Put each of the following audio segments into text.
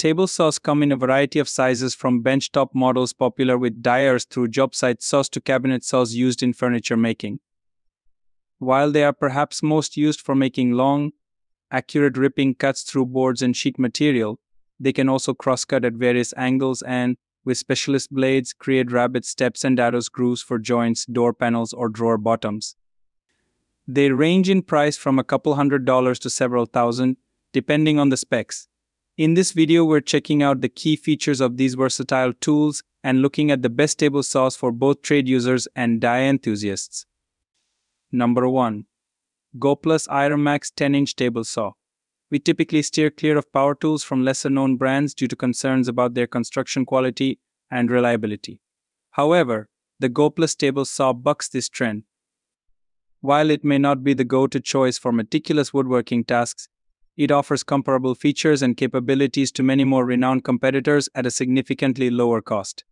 table saws come in a variety of sizes, from benchtop models popular with dyers through job site saws to cabinet saws used in furniture making. While they are perhaps most used for making long, accurate ripping cuts through boards and sheet material, they can also crosscut at various angles and, with specialist blades, create rabbet steps and arrows grooves for joints, door panels, or drawer bottoms. They range in price from a couple $100s to several thousand, depending on the specs. In this video, we're checking out the key features of these versatile tools and looking at the best table saws for both trade users and die enthusiasts. Number 1. GoPlus IronMax 10-inch table saw. We typically steer clear of power tools from lesser-known brands due to concerns about their construction quality and reliability. However, the GoPlus table saw bucks this trend. While it may not be the go-to choice for meticulous woodworking tasks, it offers comparable features and capabilities to many more renowned competitors at a significantly lower cost.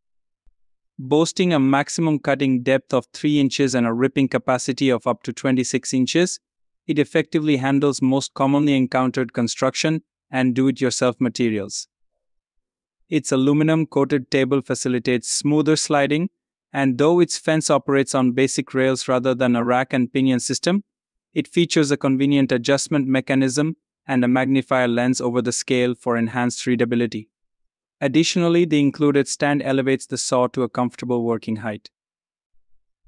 Boasting a maximum cutting depth of 3 inches and a ripping capacity of up to 26 inches, it effectively handles most commonly encountered construction and do-it-yourself materials. Its aluminum-coated table facilitates smoother sliding, and though its fence operates on basic rails rather than a rack and pinion system, it features a convenient adjustment mechanism and a magnifier lens over the scale for enhanced readability. Additionally, the included stand elevates the saw to a comfortable working height.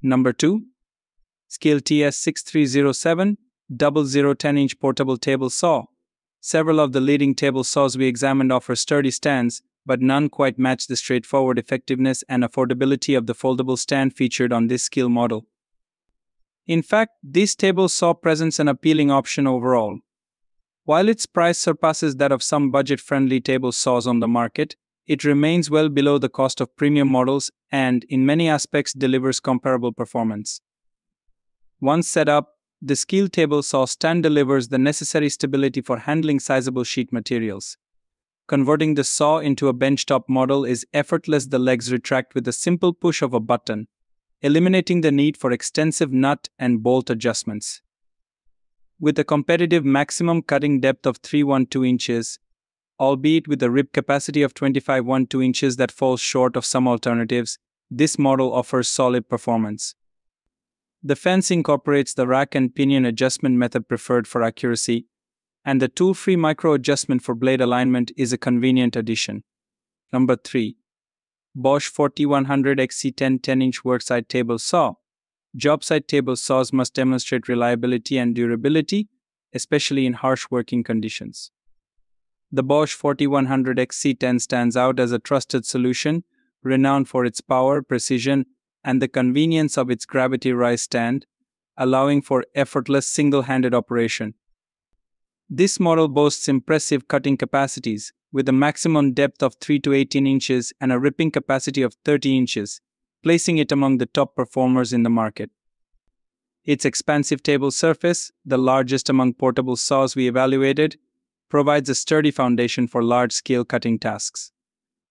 Number 2. Skil TS6307 00 10-inch portable table saw. Several of the leading table saws we examined offer sturdy stands, but none quite match the straightforward effectiveness and affordability of the foldable stand featured on this Skil model. In fact, this table saw presents an appealing option overall. While its price surpasses that of some budget-friendly table saws on the market, it remains well below the cost of premium models and, in many aspects, delivers comparable performance. Once set up, the Skil table saw stand delivers the necessary stability for handling sizable sheet materials. Converting the saw into a benchtop model is effortless. The legs retract with a simple push of a button, eliminating the need for extensive nut and bolt adjustments. With a competitive maximum cutting depth of 312 inches, albeit with a rip capacity of 2512 inches that falls short of some alternatives, this model offers solid performance. The fence incorporates the rack and pinion adjustment method preferred for accuracy, and the tool-free micro-adjustment for blade alignment is a convenient addition. Number 3. Bosch 4100 XC10 10-inch worksite table saw. Job site table saws must demonstrate reliability and durability, especially in harsh working conditions. The Bosch 4100 XC10 stands out as a trusted solution, renowned for its power, precision, and the convenience of its gravity rise stand, allowing for effortless single-handed operation. This model boasts impressive cutting capacities, with a maximum depth of 3 to 18 inches and a ripping capacity of 30 inches, placing it among the top performers in the market. Its expansive table surface, the largest among portable saws we evaluated, provides a sturdy foundation for large-scale cutting tasks.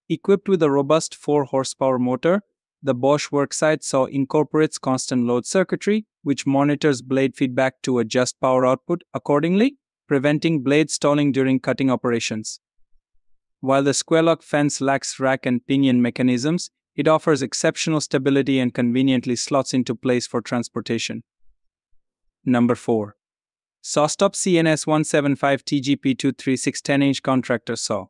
Equipped with a robust 4-horsepower motor, the Bosch worksite saw incorporates constant load circuitry, which monitors blade feedback to adjust power output accordingly, preventing blade stalling during cutting operations. While the square-lock fence lacks rack and pinion mechanisms, it offers exceptional stability and conveniently slots into place for transportation. Number 4. SawStop CNS 175 TGP 236 10-inch contractor saw.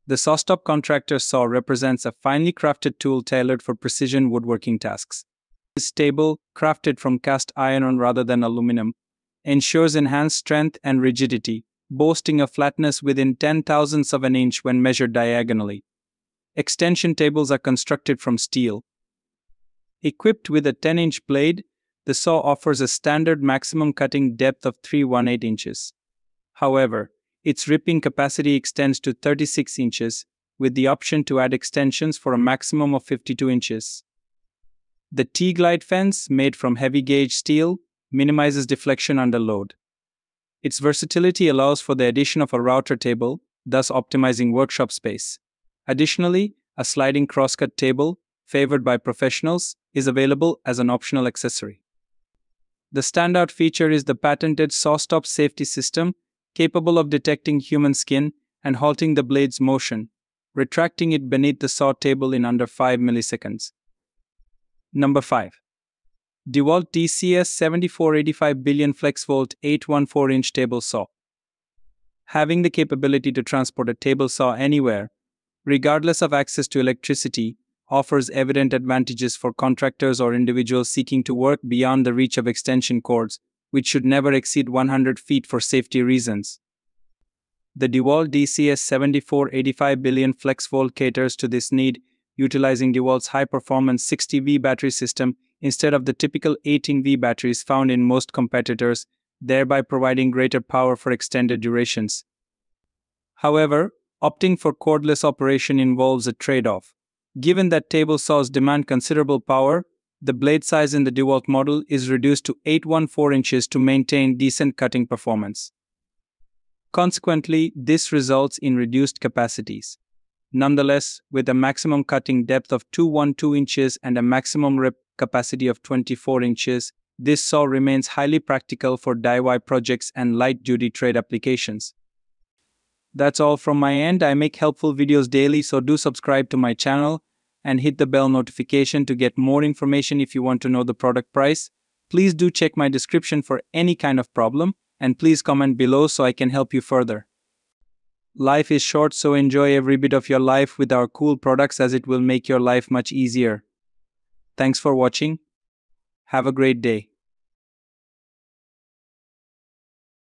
The SawStop contractor saw represents a finely crafted tool tailored for precision woodworking tasks. This table, crafted from cast iron rather than aluminum, ensures enhanced strength and rigidity, boasting a flatness within 0.010 of an inch when measured diagonally. Extension tables are constructed from steel. Equipped with a 10-inch blade, the saw offers a standard maximum cutting depth of 318 inches. However, its ripping capacity extends to 36 inches, with the option to add extensions for a maximum of 52 inches. The T-Glide fence, made from heavy-gauge steel, minimizes deflection under load. Its versatility allows for the addition of a router table, thus optimizing workshop space. Additionally, a sliding crosscut table, favored by professionals, is available as an optional accessory. The standout feature is the patented SawStop safety system, capable of detecting human skin and halting the blade's motion, retracting it beneath the saw table in under 5 milliseconds. Number 5. DeWalt DCS 7485 billion FlexVolt 814-inch table saw. Having the capability to transport a table saw anywhere, regardless of access to electricity, offers evident advantages for contractors or individuals seeking to work beyond the reach of extension cords, which should never exceed 100 feet for safety reasons. The DeWalt DCS 7485 billion FlexVolt caters to this need, utilizing DeWalt's high-performance 60V battery system instead of the typical 18V batteries found in most competitors, thereby providing greater power for extended durations. However, opting for cordless operation involves a trade-off. Given that table saws demand considerable power, the blade size in the DeWalt model is reduced to 814 inches to maintain decent cutting performance. Consequently, this results in reduced capacities. Nonetheless, with a maximum cutting depth of 212 inches and a maximum rip capacity of 24 inches, this saw remains highly practical for DIY projects and light-duty trade applications. That's all from my end. I make helpful videos daily, so do subscribe to my channel and hit the bell notification to get more information. If you want to know the product price, please do check my description for any kind of problem, and please comment below so I can help you further. Life is short, so enjoy every bit of your life with our cool products, as it will make your life much easier. Thanks for watching. Have a great day.